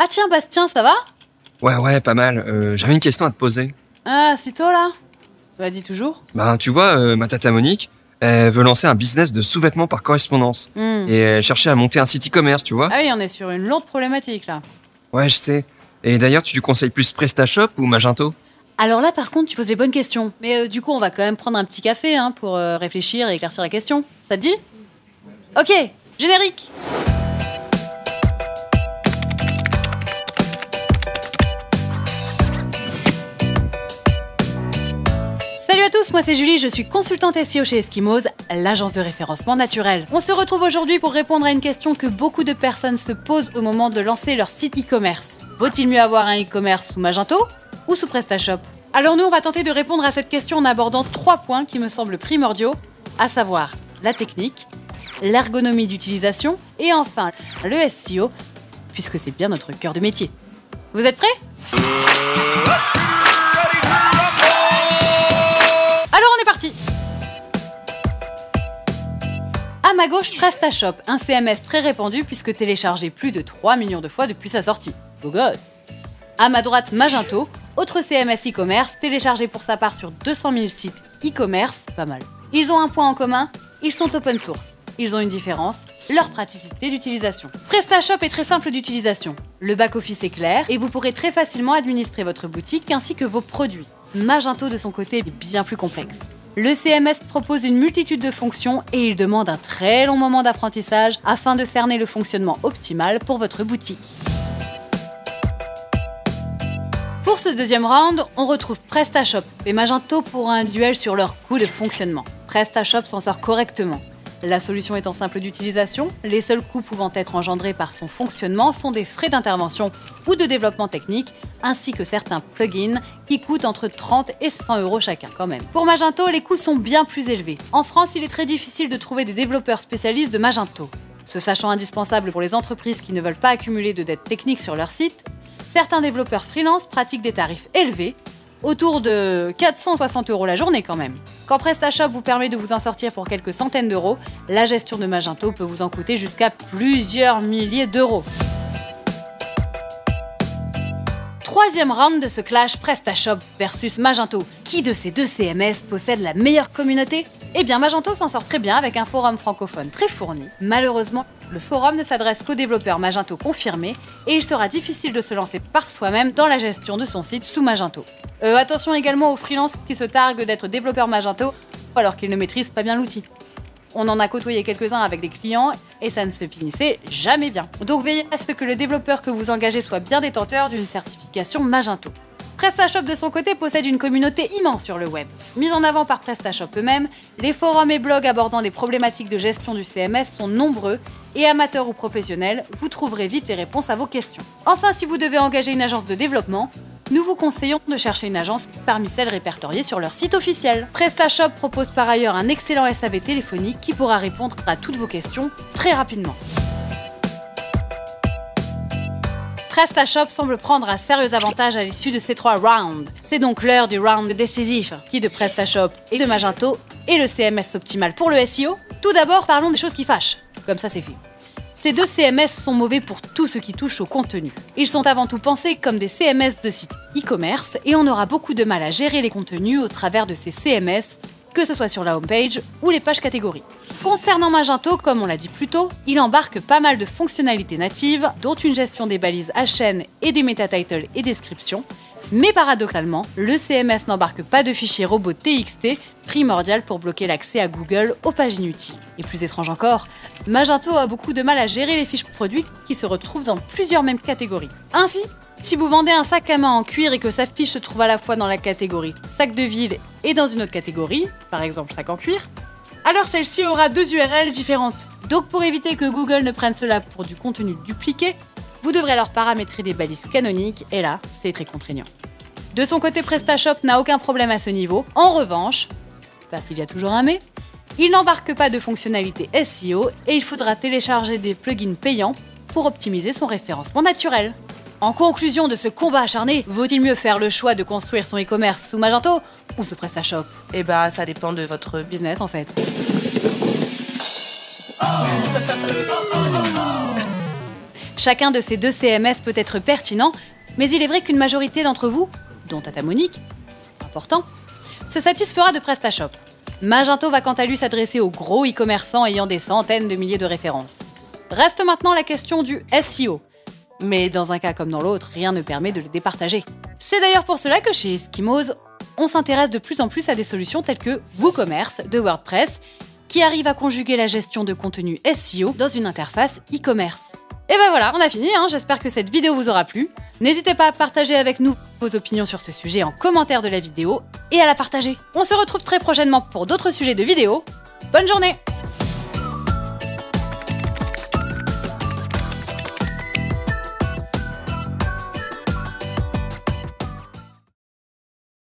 Ah tiens, Bastien, ça va? Ouais, pas mal. J'avais une question à te poser. Ah, c'est toi là? Bah dis toujours. Ben, tu vois, ma tata Monique, elle veut lancer un business de sous-vêtements par correspondance. Et elle cherchait à monter un site e-commerce, tu vois. Ah oui, on est sur une lourde problématique là. Ouais, je sais. Et d'ailleurs, tu lui conseilles plus PrestaShop ou Magento? Alors là, par contre, tu poses les bonnes questions. Mais du coup, on va quand même prendre un petit café hein, pour réfléchir et éclaircir la question. Ça te dit? Ok, générique! Salut à tous, moi c'est Julie, je suis consultante SEO chez Eskimos, l'agence de référencement naturel. On se retrouve aujourd'hui pour répondre à une question que beaucoup de personnes se posent au moment de lancer leur site e-commerce. Vaut-il mieux avoir un e-commerce sous Magento ou sous PrestaShop? Alors nous, on va tenter de répondre à cette question en abordant 3 points qui me semblent primordiaux, à savoir la technique, l'ergonomie d'utilisation et enfin le SEO, puisque c'est bien notre cœur de métier. Vous êtes prêts? Alors on est parti! À ma gauche, PrestaShop, un CMS très répandu puisque téléchargé plus de 3 millions de fois depuis sa sortie. Beau gosse! À ma droite, Magento, autre CMS e-commerce, téléchargé pour sa part sur 200 000 sites e-commerce, pas mal. Ils ont un point en commun, ils sont open source. Ils ont une différence, leur praticité d'utilisation. PrestaShop est très simple d'utilisation. Le back-office est clair et vous pourrez très facilement administrer votre boutique ainsi que vos produits. Magento de son côté est bien plus complexe. Le CMS propose une multitude de fonctions et il demande un très long moment d'apprentissage afin de cerner le fonctionnement optimal pour votre boutique. Pour ce deuxième round, on retrouve PrestaShop et Magento pour un duel sur leur coût de fonctionnement. PrestaShop s'en sort correctement. La solution étant simple d'utilisation, les seuls coûts pouvant être engendrés par son fonctionnement sont des frais d'intervention ou de développement technique, ainsi que certains plugins qui coûtent entre 30 et 100 € chacun quand même. Pour Magento, les coûts sont bien plus élevés. En France, il est très difficile de trouver des développeurs spécialistes de Magento. Se sachant indispensable pour les entreprises qui ne veulent pas accumuler de dettes techniques sur leur site, certains développeurs freelance pratiquent des tarifs élevés, autour de 460 € la journée quand même. Quand PrestaShop vous permet de vous en sortir pour quelques centaines d'euros, la gestion de Magento peut vous en coûter jusqu'à plusieurs milliers d'euros. Troisième round de ce clash PrestaShop versus Magento. Qui de ces deux CMS possède la meilleure communauté? Eh bien Magento s'en sort très bien avec un forum francophone très fourni. Malheureusement, le forum ne s'adresse qu'aux développeurs Magento confirmés et il sera difficile de se lancer par soi-même dans la gestion de son site sous Magento. Attention également aux freelances qui se targuent d'être développeurs Magento alors qu'ils ne maîtrisent pas bien l'outil. On en a côtoyé quelques-uns avec des clients et ça ne se finissait jamais bien. Donc veillez à ce que le développeur que vous engagez soit bien détenteur d'une certification Magento. PrestaShop de son côté possède une communauté immense sur le web. Mise en avant par PrestaShop eux-mêmes, les forums et blogs abordant des problématiques de gestion du CMS sont nombreux et amateurs ou professionnels, vous trouverez vite les réponses à vos questions. Enfin, si vous devez engager une agence de développement, nous vous conseillons de chercher une agence parmi celles répertoriées sur leur site officiel. PrestaShop propose par ailleurs un excellent SAV téléphonique qui pourra répondre à toutes vos questions très rapidement. PrestaShop semble prendre un sérieux avantage à l'issue de ces 3 rounds. C'est donc l'heure du round décisif. Qui de PrestaShop et de Magento est le CMS optimal pour le SEO? Tout d'abord, parlons des choses qui fâchent. Comme ça, c'est fait. Ces deux CMS sont mauvais pour tout ce qui touche au contenu. Ils sont avant tout pensés comme des CMS de sites e-commerce et on aura beaucoup de mal à gérer les contenus au travers de ces CMS, que ce soit sur la homepage ou les pages catégories. Concernant Magento, comme on l'a dit plus tôt, il embarque pas mal de fonctionnalités natives, dont une gestion des balises HN et des métatitles et descriptions, mais paradoxalement, le CMS n'embarque pas de fichier robot TXT, primordial pour bloquer l'accès à Google aux pages inutiles. Et plus étrange encore, Magento a beaucoup de mal à gérer les fiches produits qui se retrouvent dans plusieurs mêmes catégories. Ainsi, si vous vendez un sac à main en cuir et que sa fiche se trouve à la fois dans la catégorie sac de ville et dans une autre catégorie, par exemple sac en cuir, alors celle-ci aura 2 URL différentes. Donc pour éviter que Google ne prenne cela pour du contenu dupliqué, vous devrez alors paramétrer des balises canoniques et là, c'est très contraignant. De son côté, PrestaShop n'a aucun problème à ce niveau. En revanche, parce qu'il y a toujours un mais, il n'embarque pas de fonctionnalité SEO et il faudra télécharger des plugins payants pour optimiser son référencement naturel. En conclusion de ce combat acharné, vaut-il mieux faire le choix de construire son e-commerce sous Magento ou sous PrestaShop? Eh bah, ça dépend de votre Business en fait. Chacun de ces deux CMS peut être pertinent, mais il est vrai qu'une majorité d'entre vous, dont Tata Monique, important, se satisfera de PrestaShop. Magento va quant à lui s'adresser aux gros e-commerçants ayant des centaines de milliers de références. Reste maintenant la question du SEO. Mais dans un cas comme dans l'autre, rien ne permet de le départager. C'est d'ailleurs pour cela que chez Eskimos, on s'intéresse de plus en plus à des solutions telles que WooCommerce de WordPress, qui arrive à conjuguer la gestion de contenu SEO dans une interface e-commerce. Et ben voilà, on a fini, j'espère que cette vidéo vous aura plu. N'hésitez pas à partager avec nous vos opinions sur ce sujet en commentaire de la vidéo et à la partager. On se retrouve très prochainement pour d'autres sujets de vidéo. Bonne journée!